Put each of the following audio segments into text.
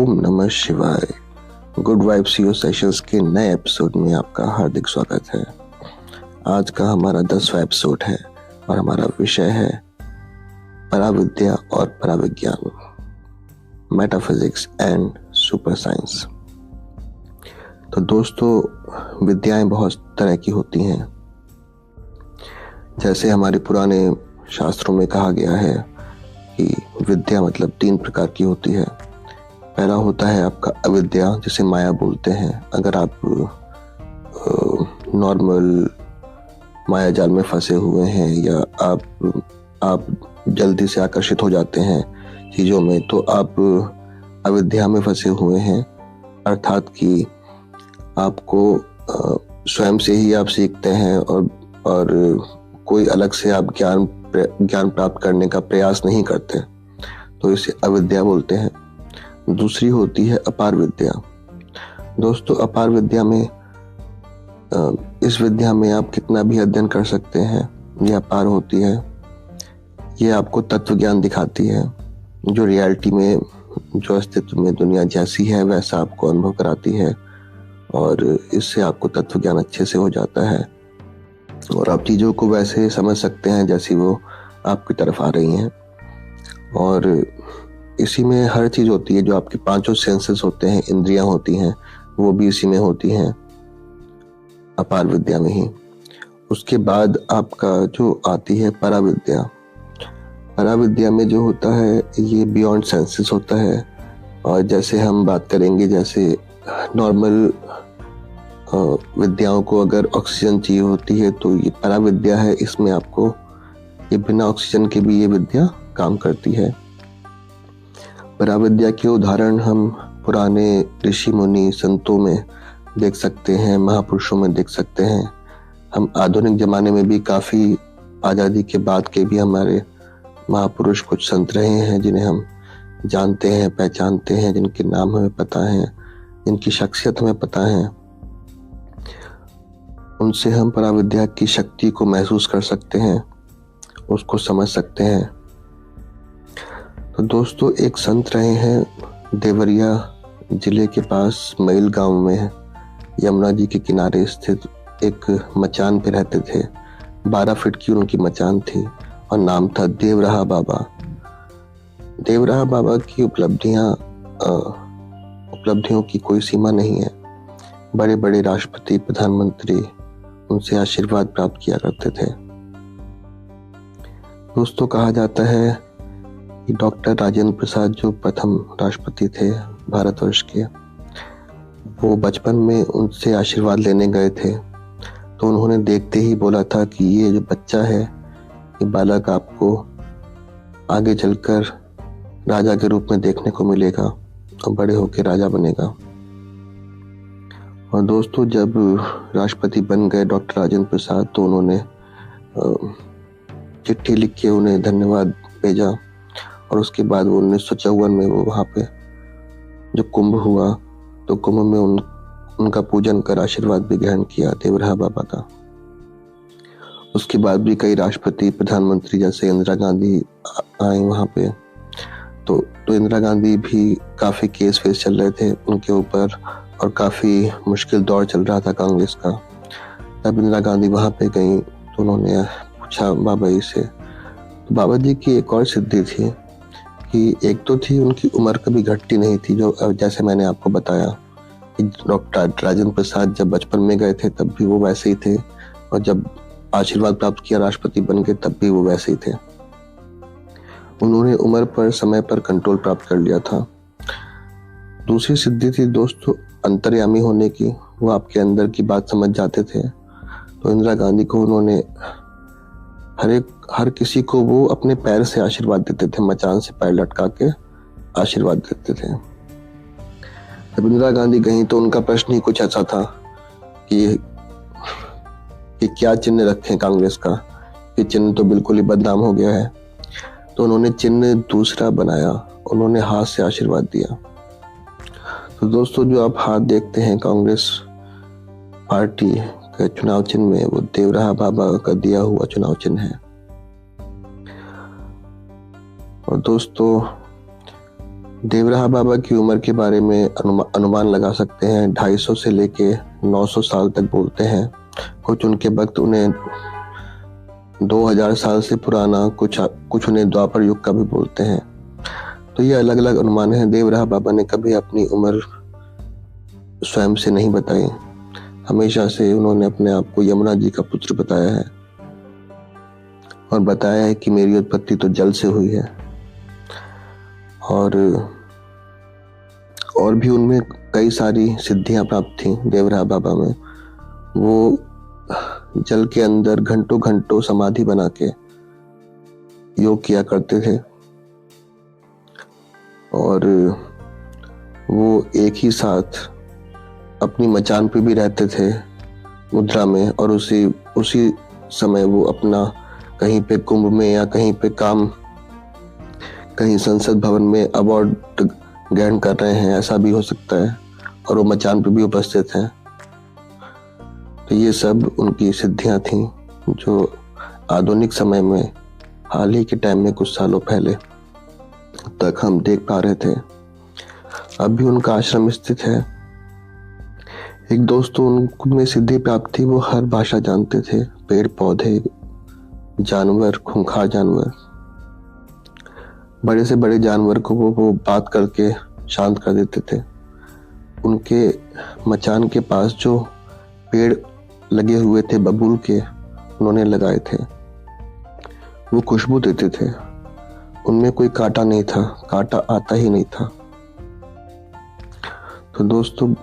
ओम नमः शिवाय। Good vibes CO sessions के नए एपिसोड में आपका हार्दिक स्वागत है। आज का हमारा 10वां एपिसोड है और हमारा विषय है पराविद्या और पराविज्ञान, मेटाफिजिक्स एंड सुपर साइंस। तो दोस्तों, विद्याएं बहुत तरह की होती हैं। जैसे हमारे पुराने शास्त्रों में कहा गया है कि विद्या मतलब 3 प्रकार की होती है। पहला होता है आपका अविद्या, जिसे माया बोलते हैं। अगर आप नॉर्मल माया जाल में फंसे हुए हैं या आप जल्दी से आकर्षित हो जाते हैं चीज़ों में, तो आप अविद्या में फंसे हुए हैं। अर्थात कि आपको स्वयं से ही आप सीखते हैं और कोई अलग से आप ज्ञान प्राप्त करने का प्रयास नहीं करते, तो इसे अविद्या बोलते हैं। दूसरी होती है अपार विद्या। दोस्तों, अपार विद्या में इस विद्या में आप कितना भी अध्ययन कर सकते हैं, ये अपार होती है। ये आपको तत्व ज्ञान दिखाती है, जो रियलिटी में, जो अस्तित्व में दुनिया जैसी है वैसा आपको अनुभव कराती है, और इससे आपको तत्व ज्ञान अच्छे से हो जाता है और आप चीज़ों को वैसे समझ सकते हैं जैसी वो आपकी तरफ आ रही हैं। और इसी में हर चीज़ होती है, जो आपके 5 सेंसेस होते हैं, इंद्रियां होती हैं, वो भी इसी में होती हैं, अपार विद्या में ही। उसके बाद आपका जो आती है पराविद्या। पराविद्या में जो होता है ये बियॉन्ड सेंसेस होता है। और जैसे हम बात करेंगे, जैसे नॉर्मल विद्याओं को अगर ऑक्सीजन चाहिए होती है, तो ये पराविद्या है। इसमें आपको ये बिना ऑक्सीजन के भी ये विद्या काम करती है। पराविद्या के उदाहरण हम पुराने ऋषि मुनि संतों में देख सकते हैं, महापुरुषों में देख सकते हैं। हम आधुनिक जमाने में भी काफ़ी आज़ादी के बाद के भी हमारे महापुरुष कुछ संत रहे हैं, जिन्हें हम जानते हैं, पहचानते हैं, जिनके नाम हमें पता है, जिनकी शख्सियत हमें पता है। उनसे हम पराविद्या की शक्ति को महसूस कर सकते हैं, उसको समझ सकते हैं। तो दोस्तों, एक संत रहे हैं देवरिया जिले के पास मैल गांव में, यमुना जी के किनारे स्थित एक मचान पे रहते थे। 12 फीट की उनकी मचान थी और नाम था देवराहा बाबा। देवराहा बाबा की उपलब्धियों की कोई सीमा नहीं है। बड़े बड़े राष्ट्रपति, प्रधानमंत्री उनसे आशीर्वाद प्राप्त किया करते थे। दोस्तों, कहा जाता है कि डॉक्टर राजेंद्र प्रसाद, जो प्रथम राष्ट्रपति थे भारतवर्ष के, वो बचपन में उनसे आशीर्वाद लेने गए थे। तो उन्होंने देखते ही बोला था कि ये जो बच्चा है, ये बालक आपको आगे चलकर राजा के रूप में देखने को मिलेगा और बड़े होकर राजा बनेगा। और दोस्तों, जब राष्ट्रपति बन गए डॉक्टर राजेंद्र प्रसाद, तो उन्होंने चिट्ठी लिख के उन्हें धन्यवाद भेजा। और उसके बाद वो 1954 में वो वहाँ पे जो कुंभ हुआ, तो कुंभ में उनका पूजन कर आशीर्वाद भी ग्रहण किया देवराहा बाबा का। उसके बाद भी कई राष्ट्रपति, प्रधानमंत्री जैसे इंदिरा गांधी आए वहाँ पे। तो इंदिरा गांधी भी काफ़ी केस फेस चल रहे थे उनके ऊपर और काफ़ी मुश्किल दौर चल रहा था कांग्रेस का। तब इंदिरा गांधी वहाँ पे गई, तो उन्होंने पूछा बाबा जी से। तो बाबा जी की एक और सिद्धि थी कि एक तो थी उनकी उम्र कभी घटती नहीं थी, जो जैसे मैंने आपको बताया कि डॉक्टर राजेंद्र प्रसाद जब बचपन में गए थे तब भी वो वैसे ही थे, और जब आशीर्वाद प्राप्त किया राष्ट्रपति बन के तब भी वो वैसे ही थे। उन्होंने उम्र पर, समय पर कंट्रोल प्राप्त कर लिया था। दूसरी सिद्धि थी दोस्तों अंतर्यामी होने की। वो आपके अंदर की बात समझ जाते थे। तो इंदिरा गांधी को उन्होंने हर किसी को वो अपने पैर से आशीर्वाद देते थे, मचान से पैर लटका के आशीर्वाद देते थे। जब इंदिरा गांधी गई तो उनका प्रश्न ही कुछ ऐसा था कि क्या चिन्ह रखें कांग्रेस का, ये चिन्ह तो बिल्कुल ही बदनाम हो गया है। तो उन्होंने चिन्ह दूसरा बनाया, उन्होंने हाथ से आशीर्वाद दिया। तो दोस्तों, जो आप हाथ देखते हैं कांग्रेस पार्टी के चुनाव चिन्ह में, वो देवराहा बाबा का दिया हुआ चुनाव चिन्ह है। और दोस्तों, देवराहा बाबा की उम्र के बारे में अनुमान लगा सकते हैं। 250 से लेके 900 साल तक बोलते हैं। कुछ उनके भक्त उन्हें 2000 साल से पुराना, कुछ उन्हें द्वापर युग का भी बोलते हैं। तो ये अलग अलग अनुमान हैं। देवराहा बाबा ने कभी अपनी उम्र स्वयं से नहीं बताई। हमेशा से उन्होंने अपने आप को यमुना जी का पुत्र बताया है और बताया है कि मेरी उत्पत्ति तो जल से हुई है। और भी उनमें कई सारी सिद्धियां प्राप्त थी देवराहा बाबा में। वो जल के अंदर घंटों घंटों समाधि बना के योग किया करते थे और वो एक ही साथ अपनी मचान पे भी रहते थे मुद्रा में, और उसी समय वो अपना कहीं पे कुंभ में या कहीं संसद भवन में अवार्ड ग्रहण कर रहे हैं, ऐसा भी हो सकता है, और वो मचान पे भी उपस्थित हैं। तो ये सब उनकी सिद्धियां थीं जो आधुनिक समय में, हाल ही के टाइम में, कुछ सालों पहले तक हम देख पा रहे थे। अब भी उनका आश्रम स्थित है। एक दोस्तों उनमें सिद्धि प्राप्त थी, वो हर भाषा जानते थे। पेड़ पौधे, जानवर, खूंखार जानवर, बड़े से बड़े जानवर को वो बात करके शांत कर देते थे। उनके मचान के पास जो पेड़ लगे हुए थे बबूल के, उन्होंने लगाए थे, वो खुशबू देते थे। उनमें कोई कांटा नहीं था, कांटा आता ही नहीं था। तो दोस्तों,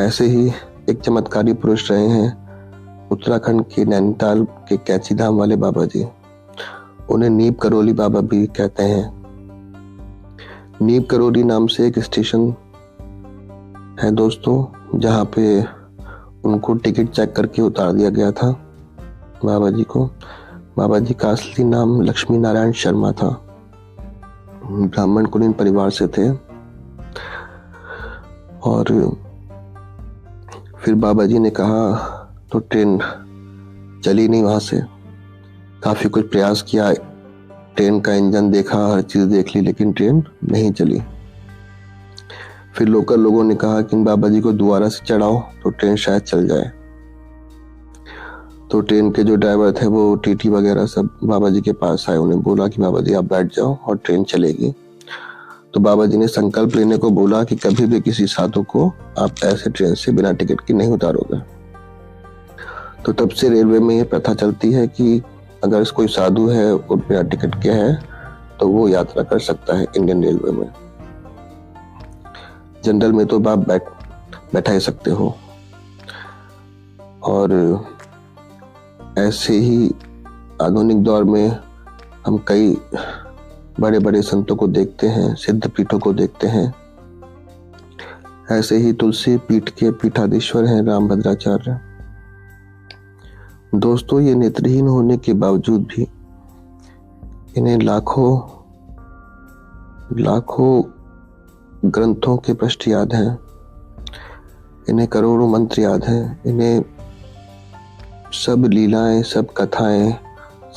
ऐसे ही एक चमत्कारी पुरुष रहे हैं उत्तराखंड के नैनीताल के कैंची धाम वाले बाबा जी। उन्हें नीम करोली बाबा भी कहते हैं। नीम करोली नाम से एक स्टेशन है दोस्तों, जहाँ पे उनको टिकट चेक करके उतार दिया गया था बाबा जी को। बाबा जी का असली नाम लक्ष्मी नारायण शर्मा था। ब्राह्मण कुलीन परिवार से थे। और फिर बाबा जी ने कहा तो ट्रेन चली नहीं वहां से। काफी कुछ प्रयास किया, ट्रेन का इंजन देखा, हर चीज देख ली, लेकिन ट्रेन नहीं चली। फिर लोकल लोगों ने कहा कि बाबा जी को दोबारा से चढ़ाओ तो ट्रेन शायद चल जाए। तो ट्रेन के जो ड्राइवर थे वो टीटी वगैरह सब बाबा जी के पास आए, उन्हें बोला कि बाबा जी आप बैठ जाओ और ट्रेन चलेगी। तो बाबा जी ने संकल्प लेने को बोला कि कभी भी किसी साधु को आप ऐसे ट्रेन से बिना टिकट के नहीं उतारोगे। तो तब से रेलवे में ये प्रथा चलती है कि अगर कोई साधु है और बिना टिकट के है तो वो यात्रा कर सकता है इंडियन रेलवे में। जनरल में तो आप बैठा ही सकते हो। और ऐसे ही आधुनिक दौर में हम कई बड़े बड़े संतों को देखते हैं, सिद्ध पीठों को देखते हैं। ऐसे ही तुलसी पीठ के पीठाधीश्वर हैं रामभद्राचार्य। दोस्तों, ये नेत्रहीन होने के बावजूद भी इन्हें लाखों ग्रंथों के पृष्ठ याद हैं, इन्हें करोड़ों मंत्र याद हैं, इन्हें सब लीलाएं, सब कथाएं,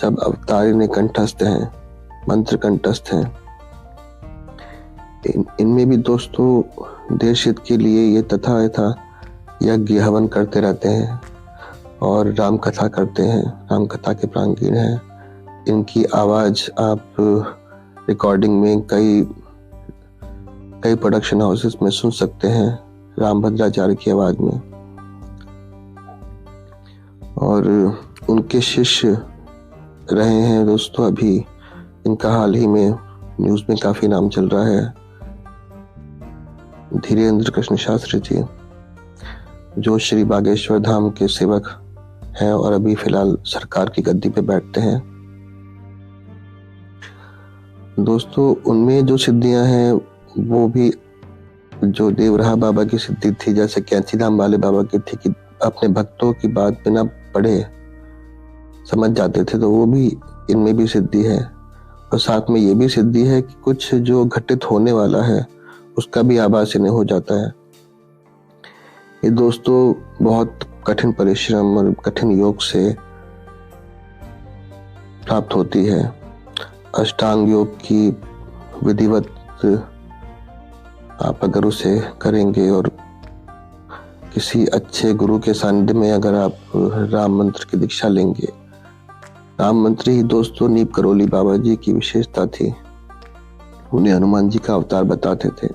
सब अवतार इन्हें कंठस्थ हैं, मंत्र कंठस्थ हैं। इनमें भी दोस्तों देश हित के लिए ये तथा यथा यज्ञ हवन करते रहते हैं और राम कथा करते हैं, राम कथा के प्रांगण हैं। इनकी आवाज आप रिकॉर्डिंग में कई प्रोडक्शन हाउसेस में सुन सकते हैं, रामभद्राचार्य की आवाज में। और उनके शिष्य रहे हैं दोस्तों, अभी इनका हाल ही में न्यूज में काफी नाम चल रहा है, धीरेन्द्र कृष्ण शास्त्री जी, जो श्री बागेश्वर धाम के सेवक हैं और अभी फिलहाल सरकार की गद्दी पे बैठते हैं। दोस्तों, उनमें जो सिद्धियां हैं वो भी जो देवराहा बाबा की सिद्धि थी, जैसे कैंची धाम वाले बाबा की थी कि अपने भक्तों की बात बिना पढ़े समझ जाते थे, तो वो भी इनमें भी सिद्धि है। और साथ में ये भी सिद्धि है कि कुछ जो घटित होने वाला है उसका भी आभास इन्हें हो जाता है। ये दोस्तों बहुत कठिन परिश्रम और कठिन योग से प्राप्त होती है। अष्टांग योग की विधिवत आप अगर उसे करेंगे और किसी अच्छे गुरु के सानिध्य में अगर आप राम मंत्र की दीक्षा लेंगे, राम मंत्र ही दोस्तों नीम करोली बाबा जी की विशेषता थी। उन्हें हनुमान जी का अवतार बताते थे।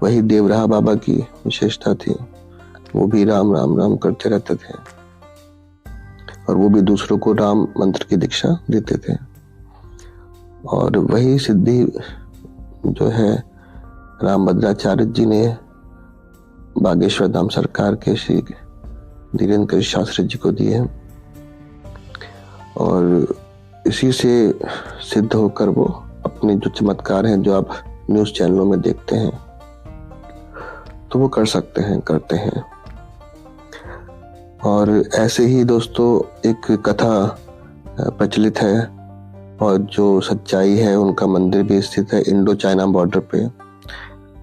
वही देवराहा बाबा की विशेषता थी, वो भी राम राम राम करते रहते थे और वो भी दूसरों को राम मंत्र की दीक्षा देते थे। और वही सिद्धि जो है रामभद्राचार्य जी ने बागेश्वर धाम सरकार के श्री धीरेन्द्र शास्त्री जी को दी है और इसी से सिद्ध होकर वो अपने जो चमत्कार हैं जो आप न्यूज़ चैनलों में देखते हैं तो वो कर सकते हैं, करते हैं। और ऐसे ही दोस्तों एक कथा प्रचलित है और जो सच्चाई है उनका मंदिर भी स्थित है इंडो चाइना बॉर्डर पे,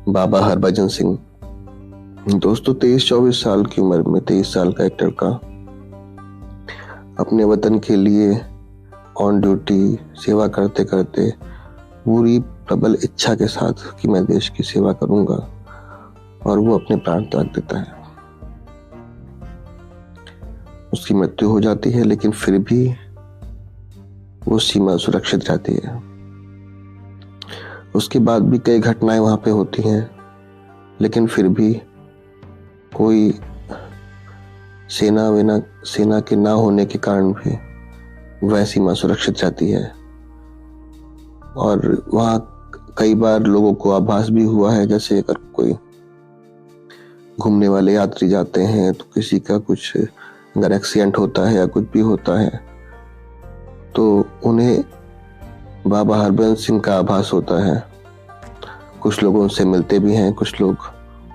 बाबा हरभजन सिंह। दोस्तों 23-24 साल की उम्र में 23 साल का एक लड़का अपने वतन के लिए ऑन ड्यूटी सेवा करते करते पूरी प्रबल इच्छा के साथ कि मैं देश की सेवा करूंगा और वो अपने प्राण त्याग देता है। उसकी मृत्यु हो जाती है लेकिन फिर भी वो सीमा सुरक्षित रहती है। उसके बाद भी कई घटनाएं वहां पे होती हैं लेकिन फिर भी कोई सेना के ना होने के कारण भी वह सीमा सुरक्षित रहती है। और वहां कई बार लोगों को आभास भी हुआ है, जैसे अगर कोई घूमने वाले यात्री जाते हैं तो किसी का कुछ अगर एक्सीडेंट होता है या कुछ भी होता है तो उन्हें बाबा हरभजन सिंह का आभास होता है। कुछ लोग उनसे मिलते भी हैं, कुछ लोग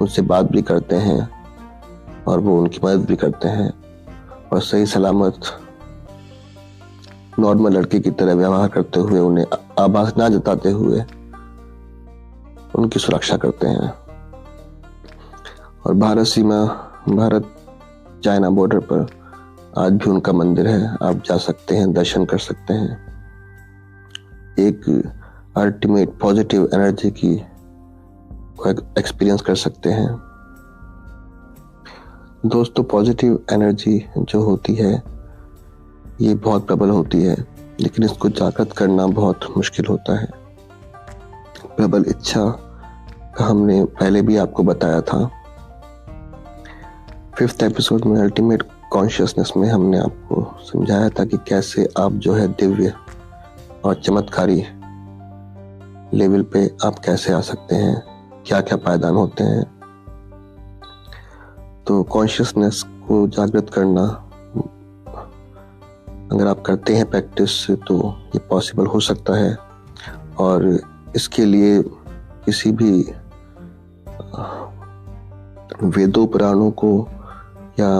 उनसे बात भी करते हैं और वो उनकी मदद भी करते हैं और सही सलामत नॉर्मल लड़के की तरह व्यवहार करते हुए, उन्हें आभास ना जताते हुए उनकी सुरक्षा करते हैं। और भारत चाइना बॉर्डर पर आज भी उनका मंदिर है, आप जा सकते हैं, दर्शन कर सकते हैं। एक अल्टीमेट पॉजिटिव एनर्जी की एक्सपीरियंस कर सकते हैं। दोस्तों पॉजिटिव एनर्जी जो होती है ये बहुत प्रबल होती है लेकिन इसको जागृत करना बहुत मुश्किल होता है। प्रबल इच्छा का हमने पहले भी आपको बताया था। 5th एपिसोड में अल्टीमेट कॉन्शियसनेस में हमने आपको समझाया था कि कैसे आप जो है दिव्य और चमत्कारी लेवल पे आप कैसे आ सकते हैं, क्या क्या पायदान होते हैं। तो कॉन्शियसनेस को जागृत करना अगर आप करते हैं प्रैक्टिस तो ये पॉसिबल हो सकता है। और इसके लिए किसी भी वेदों पुराणों को या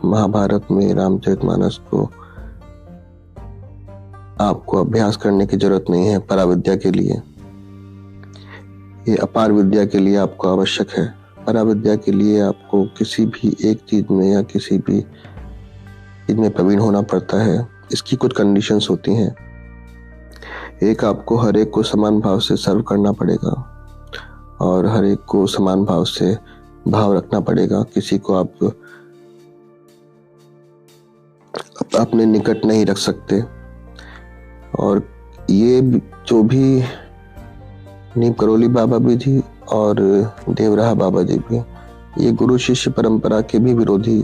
महाभारत में रामचरितमानस को आपको अभ्यास करने की जरूरत नहीं है। पराविद्या के लिए, ये अपार विद्या के लिए आपको आवश्यक है। पराविद्या के लिए आपको किसी भी एक चीज में या किसी भी चीज में प्रवीण होना पड़ता है। इसकी कुछ कंडीशंस होती हैं। एक, आपको हर एक को समान भाव से सर्व करना पड़ेगा और हर एक को समान भाव से भाव रखना पड़ेगा। किसी को आप अपने निकट नहीं रख सकते। और ये जो भी नीम करोली बाबा भी जी और देवराहा बाबा जी भी, ये गुरु शिष्य परंपरा के भी विरोधी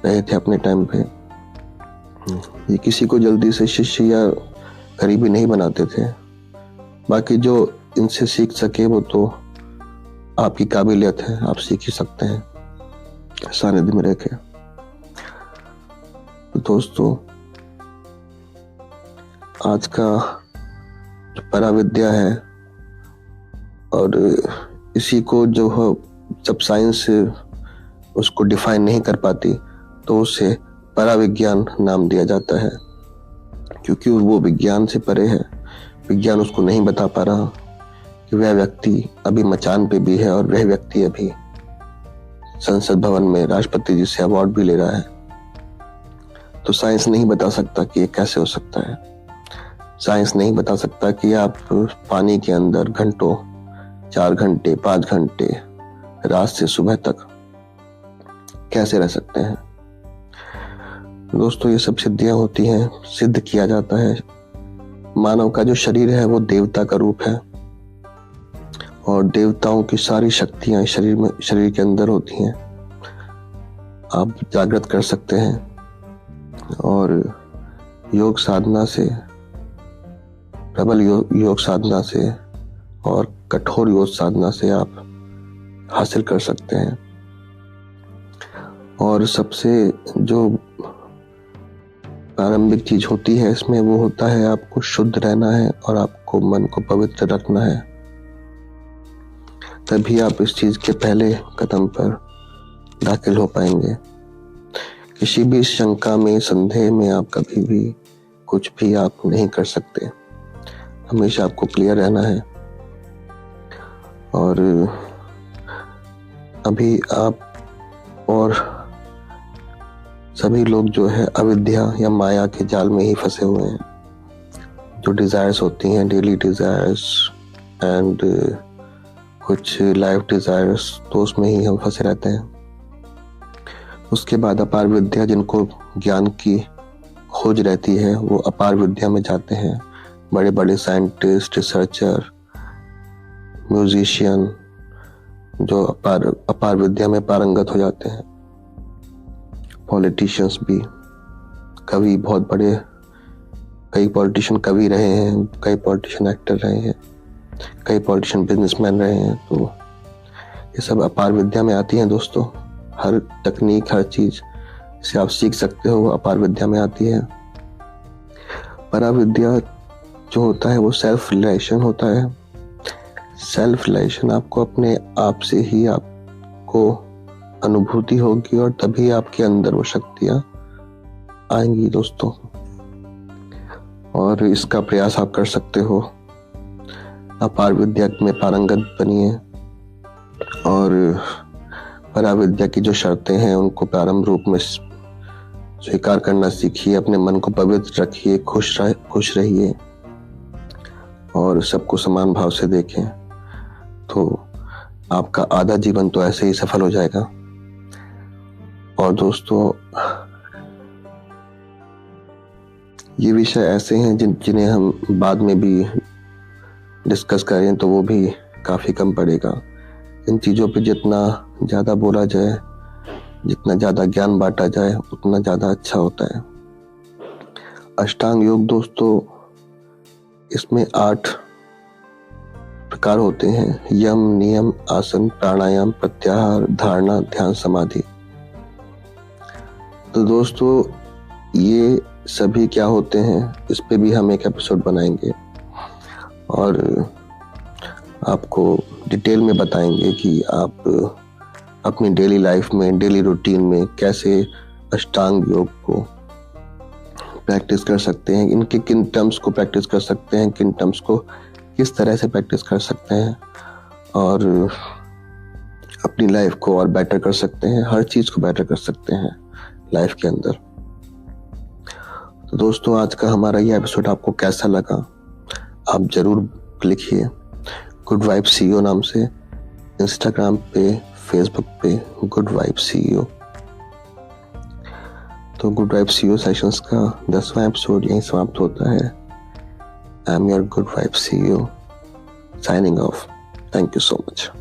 रहे थे अपने टाइम पे। ये किसी को जल्दी से शिष्य या करीबी नहीं बनाते थे। बाकी जो इनसे सीख सके वो तो आपकी काबिलियत है, आप सीख ही सकते हैं सानिध्य में रह के। तो दोस्तों आज का जो पराविद्या है और इसी को जो हो, जब साइंस उसको डिफाइन नहीं कर पाती तो उसे पराविज्ञान नाम दिया जाता है, क्योंकि वो विज्ञान से परे है। विज्ञान उसको नहीं बता पा रहा कि वह व्यक्ति अभी मचान पे भी है और वह व्यक्ति अभी संसद भवन में राष्ट्रपति जी से अवार्ड भी ले रहा है। तो साइंस नहीं बता सकता कि ये कैसे हो सकता है। साइंस नहीं बता सकता कि आप पानी के अंदर घंटों 4 घंटे 5 घंटे रात से सुबह तक कैसे रह सकते हैं। दोस्तों, ये सब सिद्धियां होती हैं, सिद्ध किया जाता है मानव का जो शरीर है वो देवता का रूप है और देवताओं की सारी शक्तियां शरीर के अंदर होती हैं। आप जागृत कर सकते हैं और योग साधना से, प्रबल योग साधना से और कठोर योग साधना से आप हासिल कर सकते हैं। और सबसे जो प्रारंभिक चीज होती है इसमें वो होता है आपको शुद्ध रहना है और आपको मन को पवित्र रखना है। तभी आप इस चीज के पहले कदम पर दाखिल हो पाएंगे। किसी भी शंका में, संदेह में आप कभी भी कुछ भी आप नहीं कर सकते। हमेशा आपको क्लियर रहना है। और अभी आप और सभी लोग जो है अविद्या या माया के जाल में ही फंसे हुए हैं। जो डिजायर्स होती हैं, डेली डिजायर्स एंड कुछ लाइफ डिजायर्स, तो उसमें ही हम फंसे रहते हैं। उसके बाद अपार विद्या, जिनको ज्ञान की खोज रहती है, वो अपार विद्या में जाते हैं। बड़े बड़े साइंटिस्ट, रिसर्चर, म्यूजिशियन जो अपार विद्या में पारंगत हो जाते हैं। पॉलिटिशियंस भी, कवि, बहुत बड़े कई पॉलिटिशियन कवि रहे हैं, कई पॉलिटिशियन एक्टर रहे हैं, कई पॉलिटिशियन बिजनेसमैन रहे हैं। तो ये सब अपार विद्या में आती हैं दोस्तों। हर तकनीक, हर चीज से आप सीख सकते हो वो अपार विद्या में आती है। पराविद्या जो होता है वो सेल्फ रियलाइजेशन होता है। सेल्फ रियलाइजेशन आपको अपने आप से ही आपको अनुभूति होगी और तभी आपके अंदर वो शक्तियां आएंगी दोस्तों। और इसका प्रयास आप कर सकते हो। अपार विद्या में पारंगत बनिए और पराविद्या की जो शर्तें हैं उनको प्रारंभ रूप में स्वीकार करना सीखिए। अपने मन को पवित्र रखिए, खुश रहिए और सबको समान भाव से देखें, तो आपका आधा जीवन तो ऐसे ही सफल हो जाएगा। और दोस्तों, ये विषय ऐसे हैं जिन्हें हम बाद में भी डिस्कस करें तो वो भी काफी कम पड़ेगा। इन चीजों पे जितना ज्यादा बोला जाए, जितना ज्यादा ज्ञान बांटा जाए, उतना ज्यादा अच्छा होता है। अष्टांग योग दोस्तों, इसमें 8 प्रकार होते हैं: यम, नियम, आसन, प्राणायाम, प्रत्याहार, धारणा, ध्यान, समाधि। तो दोस्तों, ये सभी क्या होते हैं इस पे भी हम एक एपिसोड बनाएंगे और आपको डिटेल में बताएंगे कि आप अपनी डेली लाइफ में, डेली रूटीन में कैसे अष्टांग योग को प्रैक्टिस कर सकते हैं, इनके किन टर्म्स को प्रैक्टिस कर सकते हैं, किन टर्म्स को किस तरह से प्रैक्टिस कर सकते हैं और अपनी लाइफ को और बेटर कर सकते हैं, हर चीज को बेटर कर सकते हैं लाइफ के अंदर। तो दोस्तों, आज का हमारा ये एपिसोड आपको कैसा लगा आप जरूर लिखिए। गुड वाइब CEO नाम से इंस्टाग्राम पे, फेसबुक पे गुड वाइब CEO। तो गुड वाइब CEO सेशंस का 10वां एपिसोड यहीं समाप्त होता है। I am your good vibe CEO signing off. Thank you so much.